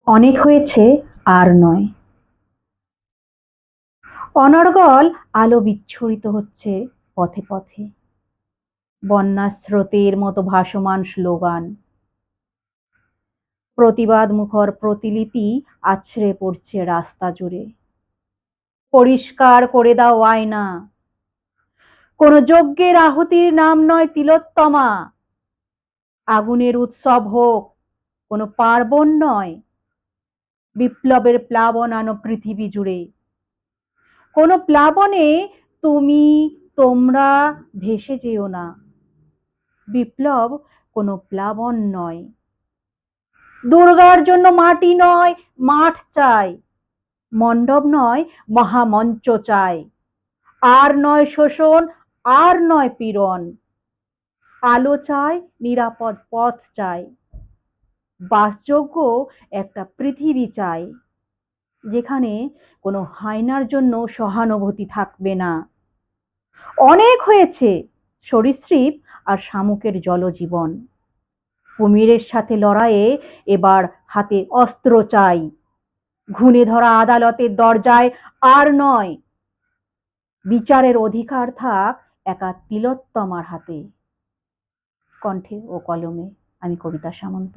অনেক হয়েছে, আর নয়। অনর্গল আলো বিচ্ছুরিত হচ্ছে পথে পথে, বন্যার স্রোতের মতো ভাসমান স্লোগান। প্রতিবাদ মুখর প্রতিলিপি আছড়ে পড়ছে রাস্তা জুড়ে। পরিষ্কার করে দাও আয়না, কোন যজ্ঞের আহুতির নাম নয় তিলোত্তমা। আগুনের উৎসব হোক, কোনো পার্বণ নয়। বিপ্লবের প্লাবন আনো পৃথিবী জুড়ে। কোন প্লাবনে তুমি তোমরা ভেসে যেও না। বিপ্লব কোনো প্লাবন নয়। দুর্গার জন্য মাটি নয়, মাঠ চাই। মণ্ডপ নয়, মহামঞ্চ চাই। আর নয় শোষণ, আর নয় পীড়ন। আলো চাই, নিরাপদ পথ চাই। বাসযোগ্য একটা পৃথিবী চাই, যেখানে কোনো হায়নার জন্য সহানুভূতি থাকবে না। অনেক হয়েছে সরীসৃপ আর শামুকের জলজীবন। কুমিরের সাথে লড়াইয়ে এবার হাতে অস্ত্র চাই। ঘুণে ধরা আদালতের দরজায় আর নয়। বিচারের অধিকার থাক একা তিলোত্তমার হাতে। কণ্ঠে ও কলমে আমি কবিতা সামন্ত।